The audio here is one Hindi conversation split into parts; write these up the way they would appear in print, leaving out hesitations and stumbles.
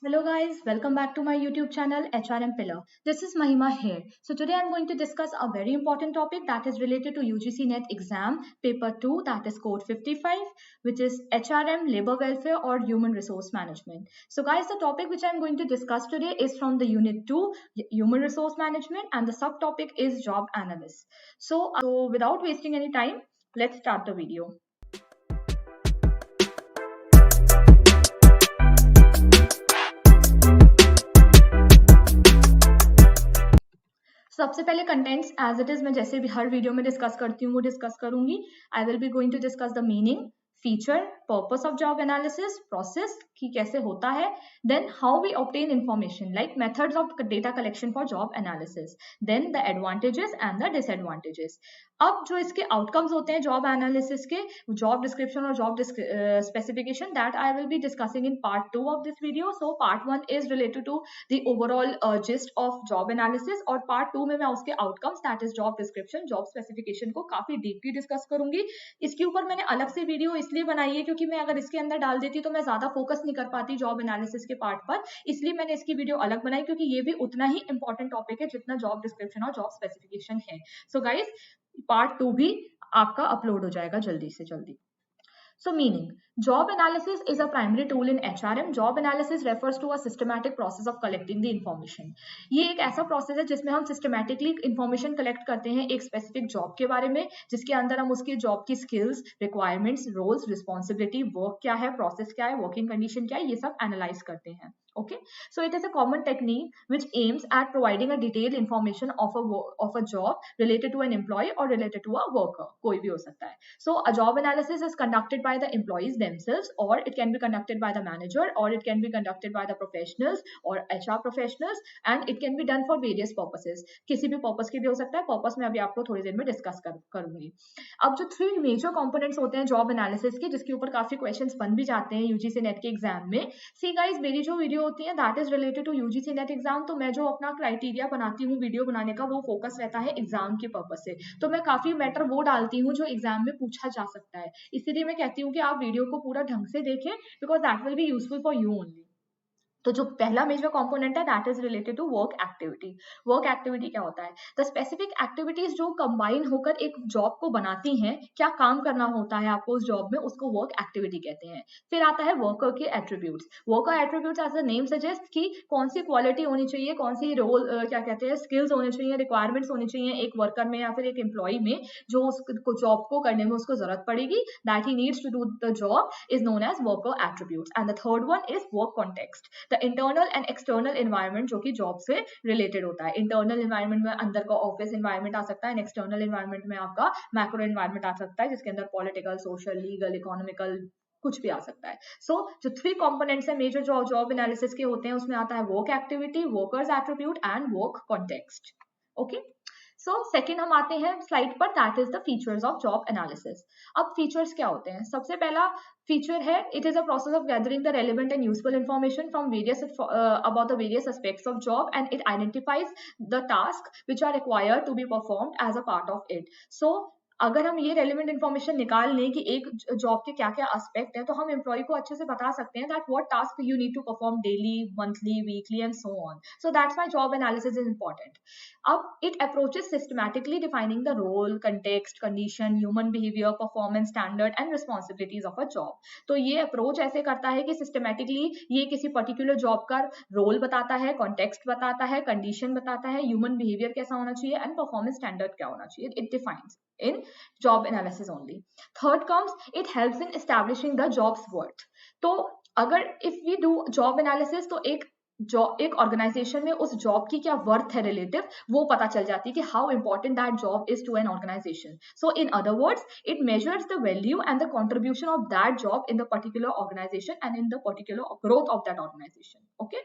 Hello guys, welcome back to my YouTube channel HRM Pillar. This is Mahima here. So today I'm going to discuss a very important topic that is related to UGC NET exam paper 2, that is code 55, which is HRM, labor welfare or human resource management. So guys, the topic which I'm going to discuss today is from the unit 2, human resource management, and the subtopic is job analyst. So without wasting any time, let's start the video. सबसे पहले कंटेंट्स एज इट इज मैं जैसे भी हर वीडियो में डिस्कस करती हूँ वो डिस्कस करूंगी. I will be going to discuss the meaning, feature, purpose of job analysis, process कि कैसे होता है, then how we obtain information like methods of data collection for job analysis, then the advantages and the disadvantages. अब जो इसके आउटकम्स होते हैं जॉब एनालिसिस के, जॉब डिस्क्रिप्शन और job specification, that I will be discussing in part 2 of this video. So part 1 is related to the overall gist of job analysis और पार्ट 2 में मैं उसके outcomes that is job description, job specification को काफी डीपली डिस्कस करूंगी. इसके ऊपर मैंने अलग से वीडियो इसलिए बनाई है क्योंकि मैं अगर इसके अंदर डाल देती तो मैं ज्यादा फोकस नहीं कर पाती जॉब एनालिसिस के पार्ट पर, इसलिए मैंने इसकी वीडियो अलग बनाई क्योंकि ये भी उतना ही इंपॉर्टेंट टॉपिक है जितना जॉब डिस्क्रिप्शन और जॉब स्पेसिफिकेशन है. सो गाइस, पार्ट 2 भी आपका अपलोड हो जाएगा जल्दी से जल्दी. So meaning, job analysis is a primary tool in HRM. Job analysis refers to a systematic process of collecting the information. ये एक ऐसा प्रोसेस है जिसमें हम सिस्टमैटिकली इंफॉर्मेशन कलेक्ट करते हैं एक स्पेसिफिक जॉब के बारे में, जिसके अंदर हम उसकी जॉब की skills, requirements, roles, responsibility, work क्या है, प्रोसेस क्या है, वर्किंग कंडीशन क्या है, ये सब एनालाइज करते हैं. Okay, so it is a common technique which aims at providing a detailed information of a job related to an employee or related to a worker. कोई भी हो सकता है. So a job analysis is conducted by the employees themselves, or it can be conducted by the manager, or it can be conducted by the professionals or HR professionals, and it can be done for various purposes. किसी भी पर्पस के लिए हो सकता है. पर्पस मैं अभी आपको थोड़ी देर में डिस्कस करूंगी. अब जो 3 मेजर कंपोनेंट्स होते हैं जॉब एनालिसिस के, जिसके ऊपर काफी क्वेश्चंस बन भी जाते हैं यूजीसी नेट के एग्जाम में. सी गाइस, मेरी जो वीडियो होती है that is related to UGC NET exam, तो मैं जो अपना क्राइटेरिया बनाती हूँ वीडियो बनाने का वो फोकस रहता है एग्जाम के पर्पस से. तो मैं काफी मैटर वो डालती हूँ जो एग्जाम में पूछा जा सकता है, इसीलिए मैं कहती हूँ कि आप वीडियो को पूरा ढंग से देखें because that will be useful for you only. तो जो पहला मेजर कंपोनेंट है that is related to work activity. Work activity क्या होता है? द स्पेसिफिक एक्टिविटीज जो कंबाइन होकर एक जॉब को बनाती हैं, क्या काम करना होता है आपको उस जॉब में, उसको वर्क एक्टिविटी कहते हैं. फिर आता है वर्कर के attributes. Worker attributes as the name suggest कि कौन सी क्वालिटी होनी चाहिए, कौन सी रोल क्या कहते हैं स्किल्स होने चाहिए, रिक्वायरमेंट्स होनी चाहिए एक वर्कर में या फिर एक एम्प्लॉय में जो उसको जॉब को करने में उसको जरूरत पड़ेगी, that he needs to do the job is known as worker attributes. And the third one is work context, internal and external environment जो कि जॉब से रिलेटेड होता है. इंटरनल एनवायरनमेंट में अंदर का ऑफिस एनवायरनमेंट आ सकता है, एंड एक्सटर्नल एनवायरनमेंट में आपका मैक्रो एनवायरनमेंट आ सकता है जिसके अंदर पॉलिटिकल, सोशल, लीगल, इकोनॉमिकल कुछ भी आ सकता है. सो जो 3 कंपोनेंट्स है मेजर जो जॉब एनालिसिस के होते हैं उसमें आता है work activity, workers attribute and work context. Okay, so second हम आते हैं स्लाइड पर, that is the features of job analysis. अब फीचर्स क्या होते हैं? सबसे पहला फीचर है it is a process of gathering the relevant and useful information from various about the various aspects of job, and it identifies the tasks which are required to be performed as a part of it. So अगर हम ये रेलिवेंट इन्फॉर्मेशन निकाल लें कि एक जॉब के क्या क्या एस्पेक्ट है, तो हम एम्प्लॉय को अच्छे से बता सकते हैं that what task you need to perform daily, monthly, weekly and so on. So that's why job analysis is important. अब it approaches systematically defining the role, context, condition, human behaviour, performance standard and responsibilities of a job. तो ये अप्रोच ऐसे करता है कि सिस्टमैटिकली ये किसी पर्टिकुलर जॉब का रोल बताता है, कॉन्टेक्स्ट बताता है, कंडीशन बताता है, ह्यूमन बिहेवियर कैसा होना चाहिए एंड परफॉर्मेंस स्टैंडर्ड क्या होना चाहिए. It defines in job analysis only. Third comes, it helps in establishing the job's worth. तो अगर if we do job analysis तो एक ऑर्गेनाइजेशन में उस जॉब की क्या वर्थ है रिलेटिव, वो पता चल जाती है कि how important that job is to an organisation. So in other words it measures the value and the contribution of that job in the particular organisation and in the particular growth of that organisation. Okay,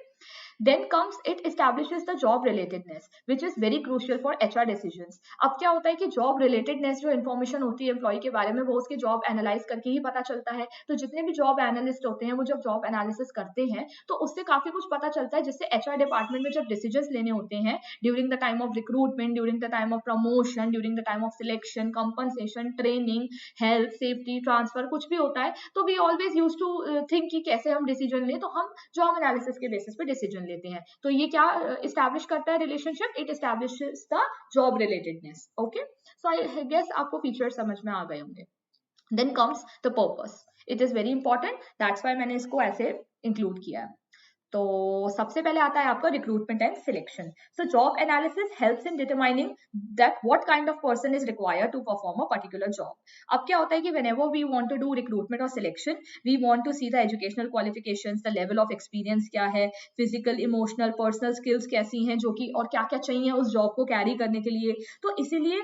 Then comes it establishes the job relatedness, which is very crucial for HR decisions. अब क्या होता है कि job relatedness जो information होती है एम्प्लॉय के बारे में वो उसके job analyze करके ही पता चलता है. तो जितने भी job analyst होते हैं वो जब job analysis करते हैं तो उससे काफी कुछ पता चलता है, जिससे HR डिपार्टमेंट में जब decisions लेने होते हैं during the time of recruitment, during the time of promotion, during the time of selection, compensation, training, health, safety, transfer, कुछ भी होता है, तो we always use to think कि कैसे हम डिसीजन लें, तो हम जॉब एनालिसिस उसके बेसिस पे डिसीजन लेते हैं। तो ये क्या इस्टेब्लिश करता है relationship? It establishes the job relatedness. Okay, so I guess आपको फीचर समझ में आ गए होंगे। Then comes the purpose, it is very important, that's why मैंने इसको ऐसे इंक्लूड किया है। तो सबसे पहले आता है आपका recruitment and selection. So job analysis helps in determining that what kind of person is required to perform a particular job. अब क्या होता है कि whenever we want to do recruitment और selection, we want to see the educational qualifications, the level of experience क्या है, फिजिकल, इमोशनल, पर्सनल स्किल्स कैसी हैं, जो कि और क्या क्या चाहिए उस जॉब को कैरी करने के लिए। तो इसीलिए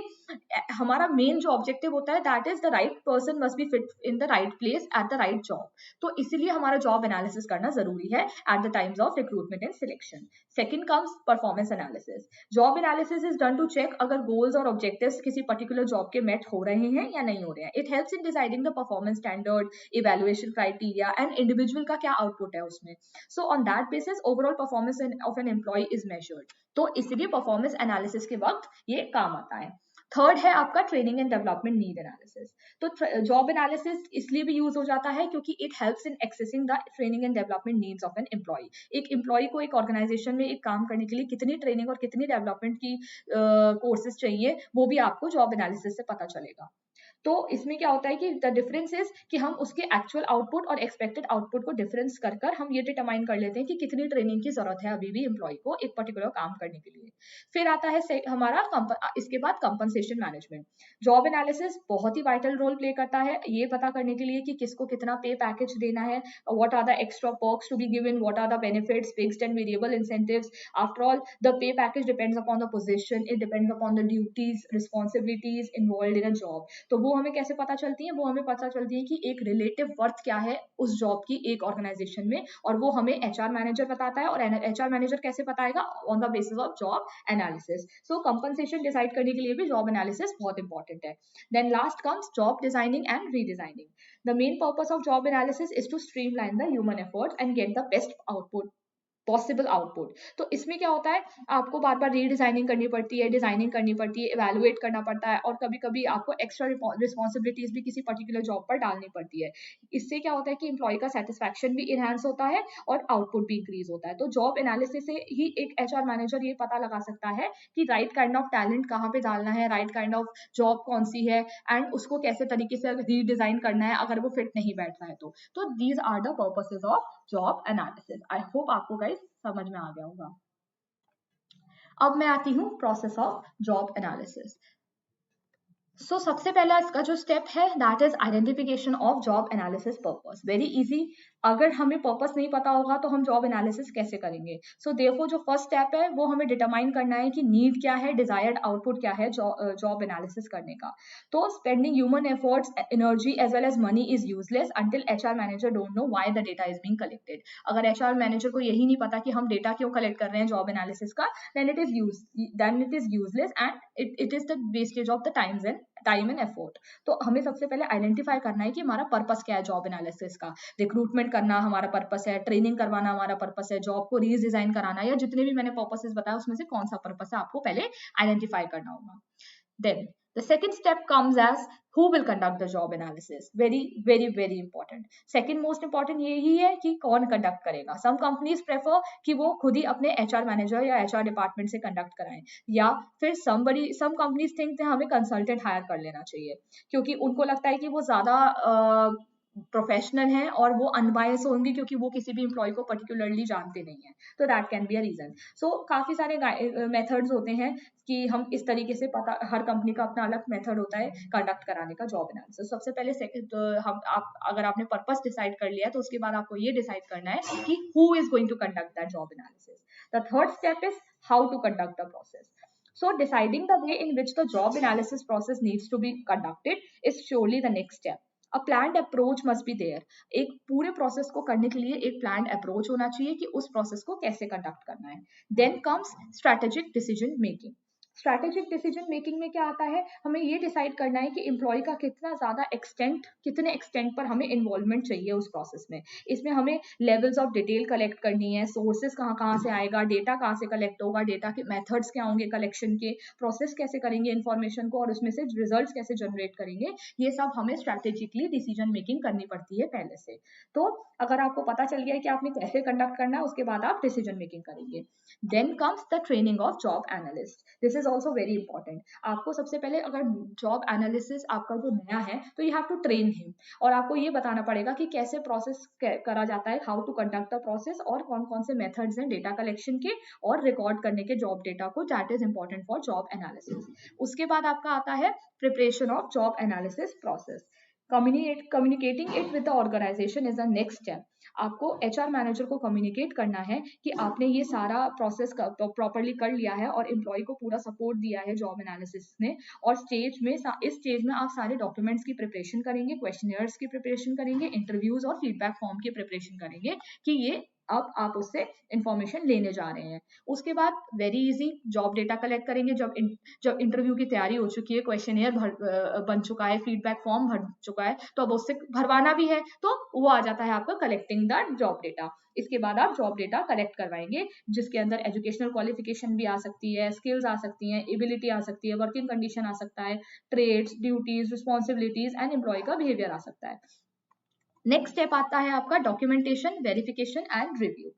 हमारा मेन जो ऑब्जेक्टिव होता है that is the right person must be fit in the right place at the right job. तो इसीलिए हमारा जॉब एनालिसिस करना जरूरी है at the times of recruitment and selection. Second comes performance analysis. Job analysis is done to check अगर गोल्स और ऑब्जेक्टिव्स किसी पर्टिकुलर जॉब के मेट हो रहे हैं या नहीं हो रहे हैं। It helps in deciding the performance standard, evaluation criteria and individual का क्या आउटपुट है उसमें। So on that basis overall performance of an employee is measured. तो इसलिए परफॉर्मेंस एनालिसिस के वक्त ये काम आता है। थर्ड है आपका training and development need analysis. तो जॉब एनालिसिस इसलिए भी यूज हो जाता है क्योंकि it helps in accessing the training and development needs of an employee. एक एम्प्लॉय को एक ऑर्गेनाइजेशन में एक काम करने के लिए कितनी ट्रेनिंग और कितनी डेवलपमेंट की कोर्सेज चाहिए, वो भी आपको जॉब एनालिसिस से पता चलेगा। तो इसमें क्या होता है कि द डिफरेंस इज कि हम उसके एक्चुअल आउटपुट और एक्सपेक्टेड आउटपुट को डिफरेंस कर कर हम ये डिटरमाइन कर लेते हैं कि कितनी ट्रेनिंग की जरूरत है अभी भी एम्प्लॉय को एक पर्टिकुलर काम करने के लिए। फिर आता है हमारा इसके बाद कंपनसेशन मैनेजमेंट। जॉब एनालिसिस बहुत ही वाइटल रोल प्ले करता है ये पता करने के लिए कि किसको कितना पे पैकेज देना है, what are the extra perks to be given, what are the benefits, fixed and variable incentives. After all the pay package depends upon the position, it depends upon the duties, responsibilities involved in a job. तो वो हमें कैसे पता चलती है? वो हमें पता चलती है कि एक रिलेटिव वर्थ क्या है उस जॉब की एक ऑर्गेनाइजेशन में, और वो हमें एचआर मैनेजर बताता है। और एचआर मैनेजर कैसे बताएगा? On the basis of job analysis. So compensation decide करने के लिए भी जॉब एनालिसिस बहुत इंपॉर्टेंट है। Then last comes job designing and redesigning. The main purpose of job analysis is to streamline the human effort and get the best output, possible output. तो इसमें क्या होता है, आपको बार बार रीडिजाइनिंग करनी पड़ती है, डिजाइनिंग करनी पड़ती है, इवैल्यूएट करना पड़ता है, और कभी कभी आपको एक्स्ट्रा रिस्पॉन्सिबिलिटीज भी किसी पर्टिकुलर जॉब पर डालनी पड़ती है। इससे क्या होता है कि एम्प्लॉय का सेटिस्फैक्शन भी इनहेंस होता है और आउटपुट भी इंक्रीज होता है। तो जॉब एनालिसिस से ही एक एचआर मैनेजर ये पता लगा सकता है कि राइट काइंड ऑफ टैलेंट कहाँ पे डालना है, राइट काइंड ऑफ जॉब कौन सी है, एंड उसको कैसे तरीके से रीडिजाइन करना है अगर वो फिट नहीं बैठ रहा है। तो these are the purposes of job analysis. I hope आपको गाइस समझ में आ गया होगा। अब मैं आती हूँ process of job analysis. So सबसे पहला इसका जो स्टेप है that is identification of job analysis purpose. Very easy, अगर हमें पर्पस नहीं पता होगा तो हम जॉब एनालिसिस कैसे करेंगे? सो देयरफॉर जो फर्स्ट स्टेप है वो हमें डिटरमाइन करना है कि नीड क्या है, डिजायर्ड आउटपुट क्या है जॉब एनालिसिस करने का। तो spending human efforts, energy as well as money is useless until HR manager don't know why the data is being collected. अगर एचआर मैनेजर को यही नहीं पता कि हम डेटा क्यों कलेक्ट कर रहे हैं जॉब एनालिसिस का, then it is useless and it is the wastage of the time and effort। तो हमें सबसे पहले आइडेंटिफाई करना है कि हमारा पर्पस क्या है जॉब एनालिसिस का। रिक्रूटमेंट करना हमारा पर्पस है, ट्रेनिंग करवाना हमारा पर्पस है, जॉब को रीडिजाइन कराना, या जितने भी मैंने पर्पसेस बताया उसमें से कौन सा पर्पस है आपको पहले आइडेंटिफाई करना होगा। Then the second step comes as who will conduct the job analysis. Very important. Second most important यही है कि कौन कंडक्ट करेगा। Some companies prefer कि वो खुद ही अपने HR मैनेजर या HR डिपार्टमेंट से कंडक्ट कराएं, या फिर some companies think कि हमें कंसल्टेंट हायर कर लेना चाहिए क्योंकि उनको लगता है कि वो ज्यादा प्रोफेशनल हैं और वो अनबायस होंगे क्योंकि वो किसी भी एम्प्लॉय को पर्टिकुलरली जानते नहीं है। तो that can be a reason. So काफी सारे मेथड्स होते हैं कि हम इस तरीके से पता, हर कंपनी का अपना अलग मेथड होता है कंडक्ट कराने का जॉब एनालिसिस। सबसे पहले अगर आपने पर्पस डिसाइड कर लिया तो उसके बाद आपको ये डिसाइड करना है कि who is going to conduct that job analysis. The third step is how to conduct the process. So deciding the way in which the job analysis process needs to be conducted is surely the next step. A planned approach must be there. एक पूरे प्रोसेस को करने के लिए एक प्लान्ड अप्रोच होना चाहिए कि उस प्रोसेस को कैसे कंडक्ट करना है। Then comes strategic decision making. Strategic decision making में क्या आता है, हमें ये डिसाइड करना है कि एम्प्लॉय का कितना ज़्यादा कितने एक्सटेंट पर हमें इन्वॉल्वमेंट चाहिए उस प्रोसेस में। इसमें हमें लेवल्स ऑफ डिटेल कलेक्ट करनी है, सोर्सेज कहाँ कहाँ से आएगा, डेटा कहाँ से कलेक्ट होगा, डेटा के मेथड्स क्या होंगे कलेक्शन के, प्रोसेस कैसे करेंगे इन्फॉर्मेशन को, और उसमें से रिजल्ट कैसे जनरेट करेंगे, ये सब हमें स्ट्रैटेजिकली डिसीजन मेकिंग करनी पड़ती है पहले से। तो अगर आपको पता चल गया है कि आपने कैसे कंडक्ट करना है, उसके बाद आप डिसीजन मेकिंग करेंगे। Then comes the training of job analyst. This is also very important. आपको सबसे पहले, अगर जॉब एनालिसिस आपका जो नया है, तो you have to train him, और आपको ये बताना पड़ेगा कि कैसे प्रोसेस करा जाता है, how to conduct the process, और कौन कौन से मेथड्स हैं डेटा कलेक्शन के और रिकॉर्ड करने के जॉब डेटा को, that is important for job analysis. उसके बाद आपका आता है preparation of job analysis process. communicating it with the organization is the next step. आपको HR मैनेजर को कम्युनिकेट करना है कि आपने ये सारा प्रोसेस प्रॉपरली कर लिया है और एम्प्लॉय को पूरा सपोर्ट दिया है जॉब एनालिसिस ने, और इस स्टेज में आप सारे डॉक्यूमेंट्स की प्रिपरेशन करेंगे, क्वेश्चनर्स की प्रिपरेशन करेंगे, इंटरव्यूज और फीडबैक फॉर्म की प्रिपरेशन करेंगे कि ये अब आप उससे इंफॉर्मेशन लेने जा रहे हैं। उसके बाद very easy job data collect करेंगे। जब इंटरव्यू की तैयारी हो चुकी है, क्वेश्चनियर बन चुका है, फीडबैक फॉर्म भर चुका है, तो अब उससे भरवाना भी है, तो वो आ जाता है आपका कलेक्टिंग द जॉब डेटा। इसके बाद आप जॉब डेटा कलेक्ट करवाएंगे, जिसके अंदर एजुकेशनल क्वालिफिकेशन भी आ सकती है, स्किल्स आ सकती हैं, एबिलिटी आ सकती है, वर्किंग कंडीशन आ सकता है, traits, duties, responsibilities and employee का बिहेवियर आ सकता है। नेक्स्ट स्टेप आता है आपका documentation, verification and review.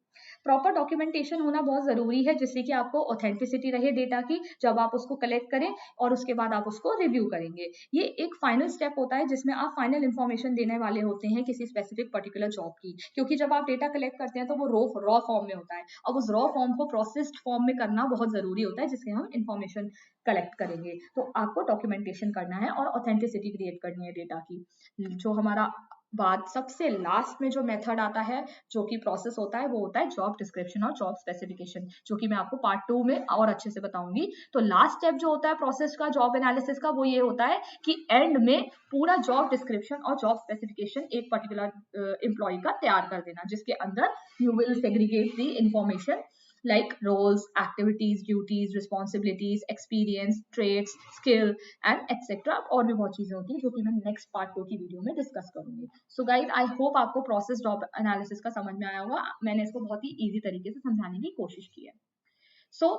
Proper documentation होना बहुत जरूरी है, जिससे कि आपको ऑथेंटिसिटी रहे डेटा की जब आप उसको कलेक्ट करें, और उसके बाद आप उसको रिव्यू करेंगे। ये एक फाइनल स्टेप होता है जिसमें आप फाइनल इंफॉर्मेशन देने वाले होते हैं किसी स्पेसिफिक पर्टिकुलर जॉब की, क्योंकि जब आप डेटा कलेक्ट करते हैं तो वो रॉ फॉर्म में होता है। अब उस रॉ फॉर्म को प्रोसेस्ड फॉर्म में करना बहुत जरूरी होता है, जिससे हम इंफॉर्मेशन कलेक्ट करेंगे। तो आपको डॉक्यूमेंटेशन करना है और ऑथेंटिसिटी क्रिएट करनी है डेटा की। जो हमारा बाद सबसे लास्ट में जो मेथड आता है, जो कि प्रोसेस होता है, वो होता है जॉब डिस्क्रिप्शन और जॉब स्पेसिफिकेशन, जो कि मैं आपको पार्ट 2 में और अच्छे से बताऊंगी। तो लास्ट स्टेप जो होता है प्रोसेस का, जॉब एनालिसिस का, वो ये होता है कि एंड में पूरा जॉब डिस्क्रिप्शन और जॉब स्पेसिफिकेशन एक पर्टिकुलर एम्प्लॉय का तैयार कर देना, जिसके अंदर you will segregate the information like roles, activities, duties, responsibilities, experience, traits, skill and etc. और भी बहुत चीजें होती है जो कि मैं नेक्स्ट पार्ट 2 की वीडियो में डिस्कस करूंगी। सो गाइज, आई होप आपको प्रोसेस जॉब एनालिसिस का समझ में आया होगा। मैंने इसको बहुत ही इजी तरीके से समझाने की कोशिश की है। So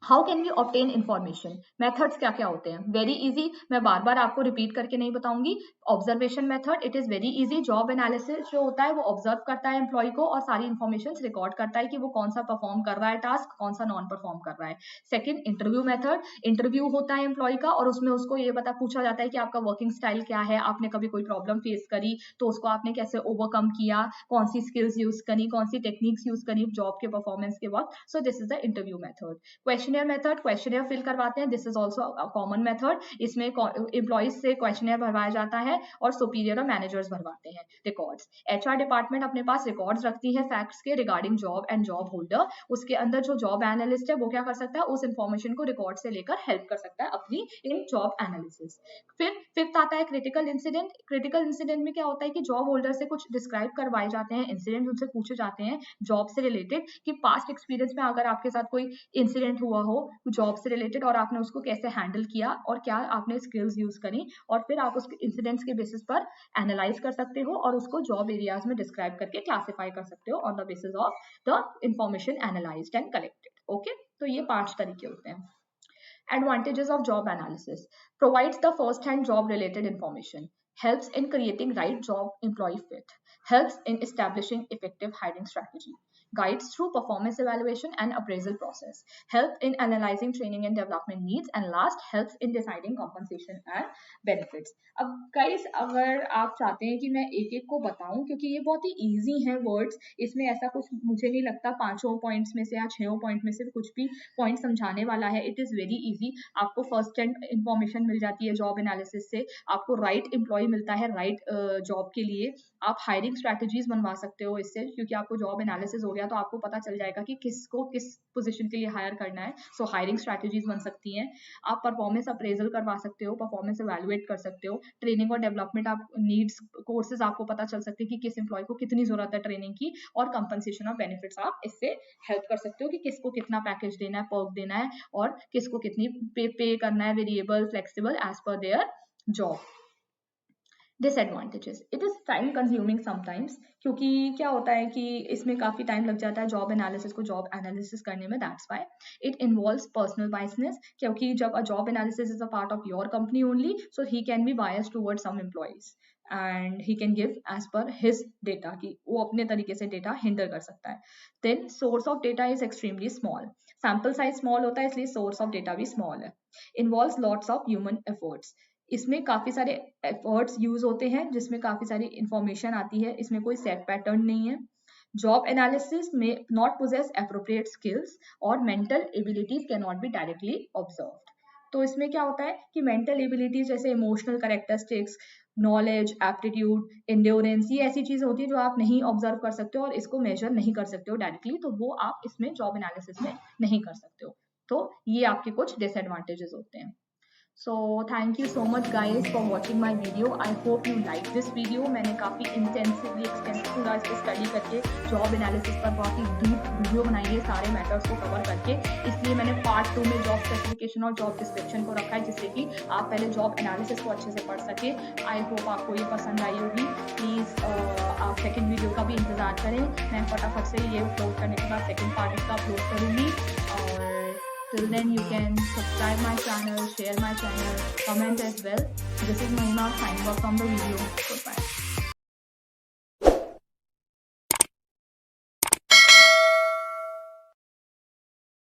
how can we obtain information, methods क्या क्या होते हैं? वेरी इजी, मैं बार बार आपको रिपीट करके नहीं बताऊंगी। Observation method, it is very easy. Job analysis जो होता है वो ऑब्जर्व करता है एम्प्लॉय को और सारी इन्फॉर्मेशन रिकॉर्ड करता है कि वो कौन सा परफॉर्म कर रहा है टास्क, कौन सा नॉन परफॉर्म कर रहा है। सेकंड, इंटरव्यू मेथड, इंटरव्यू होता है एम्प्लॉय का और उसमें उसको ये पूछा जाता है कि आपका वर्किंग स्टाइल क्या है, आपने कभी कोई प्रॉब्लम फेस करी तो उसको आपने कैसे ओवरकम किया, कौन सी स्किल्स यूज करी, कौन सी टेक्निक्स यूज करी जॉब के परफॉर्मेंस के वक्त। So this is the interview method. Questionnaire method, questionnaire fill करवाते हैं, this is also common method. इसमें एम्प्लॉइज से क्वेश्चनर भरवाया जाता है और सुपीरियर और मैनेजर्स भरवाते हैं। रिकॉर्ड्स, एचआर डिपार्टमेंट अपने पास रिकॉर्ड्स रखती है फैक्ट्स के regarding job and job holder. उसके अंदर जो जॉब एनालिस्ट है वो क्या कर सकता है, उस इंफॉर्मेशन को रिकॉर्ड से लेकर हेल्प कर सकता है अपनी इन जॉब एनालिसिस। फिर फिफ्थ आता है क्रिटिकल इंसिडेंट। क्रिटिकल इंसिडेंट में क्या होता है कि जॉब होल्डर से कुछ डिस्क्राइब करवाए जाते हैं, इंसिडेंट उनसे पूछे जाते हैं जॉब से रिलेटेड, कि पास्ट एक्सपीरियंस में अगर आपके साथ कोई इंसिडेंट हुआ हो जॉब से रिलेटेड और आपने उसको कैसे हैंडल किया और क्या आपने स्किल्स यूज करी, और फिर आप उस इंसिडेंट्स के बेसिस पर एनालाइज कर सकते हो और उसको जॉब एरियाज में डिस्क्राइब करके क्लासिफाई कर सकते हो on the basis of the information analysed and collected. Okay, तो ये 5 तरीके होते हैं। Advantages of job analysis: provides the first-hand job-related information, helps in creating right job employee fit, helps in establishing effective hiring strategy, guides through performance evaluation and appraisal process, help in analyzing training and development needs, and last, helps in deciding compensation and benefits. अब guys, अगर आप चाहते हैं कि मैं एक एक को बताऊं, क्योंकि ये बहुत ही easy है words, इसमें ऐसा कुछ मुझे नहीं लगता 5 पॉइंट्स में से या 6 पॉइंट में से कुछ भी पॉइंट समझाने वाला है। It is very easy. आपको फर्स्ट हैंड इंफॉर्मेशन मिल जाती है जॉब एनालिसिस से, आपको राइट एम्प्लॉय एम्प्लॉय मिलता है राइट जॉब के लिए, आप हायरिंग स्ट्रैटेजीज बनवा सकते हो इससे, क्योंकि आपको जॉब एनालिसिस हो गया तो आपको पता चल जाएगा कि किसको किस पोजीशन के लिए हायर करना है। सो हायरिंग स्ट्रैटेजीज बन सकती हैं। आप परफॉर्मेंस अप्रेजल करवा सकते हो, परफॉर्मेंस एवेलुएट कर सकते हो, ट्रेनिंग और डेवलपमेंट आप नीड्स कोर्सेज आपको पता चल सकते हैं कि किस एम्प्लॉय को कितनी जरूरत है ट्रेनिंग की, और कंपनसेशन ऑफ बेनिफिट्स आप इससे हेल्प कर सकते हो कि किसको कितना पैकेज देना है, पर्क देना है, और किसको कितनी पे करना है, variable, flexible, as per their job. Disadvantages, it is time consuming sometimes, क्योंकि क्या होता है कि इसमें काफी टाइम लग जाता है जॉब एनालिसिस को जॉब एनालिसिस करने में, that's why it involves personal biasness, क्योंकि जब a job analysis is a part of your company only, so he can be biased toward some employees and he can give as per his data, कि वो अपने तरीके से डेटा हिंडर कर सकता है। Then source of data is extremely small, sample size small होता है, इसलिए सोर्स ऑफ डेटा भी स्मॉल है। Involves lots of human efforts, इसमें काफी सारे एफर्ट्स यूज होते हैं जिसमें काफी सारी इंफॉर्मेशन आती है, इसमें कोई सेट पैटर्न नहीं है। जॉब एनालिसिस में नॉट पोजेस एप्रोप्रिएट स्किल्स और mental abilities can not be directly observed. तो इसमें क्या होता है कि मेंटल एबिलिटीज जैसे emotional characteristics, knowledge, aptitude, endurance, ये ऐसी चीजें होती है जो आप नहीं ऑब्जर्व कर सकते हो और इसको मेजर नहीं कर सकते हो डायरेक्टली, तो वो आप इसमें जॉब एनालिसिस में नहीं कर सकते हो। तो ये आपके कुछ डिसएडवांटेजेस होते हैं। So thank you so much guys for watching my video. I hope you like this video. मैंने काफ़ी intensively पूरा इस स्टडी करके जॉब एनालिसिस पर बहुत ही डीप वीडियो बनाई है सारे मैटर्स को कवर करके, इसलिए मैंने पार्ट 2 में जॉब स्पेसिफिकेशन और जॉब डिस्क्रिप्शन को रखा है, जिससे कि आप पहले जॉब एनालिसिस को अच्छे से पढ़ सके। आई होप आपको ये पसंद आई होगी। प्लीज़ आप सेकेंड वीडियो का भी इंतज़ार करें, मैं फटाफट से ये अपलोड करने के बाद सेकेंड पार्ट इसका अपलोड करूँगी। और till then you can subscribe my channel, share my channel, comment as well. This is Mahima signing off from the video.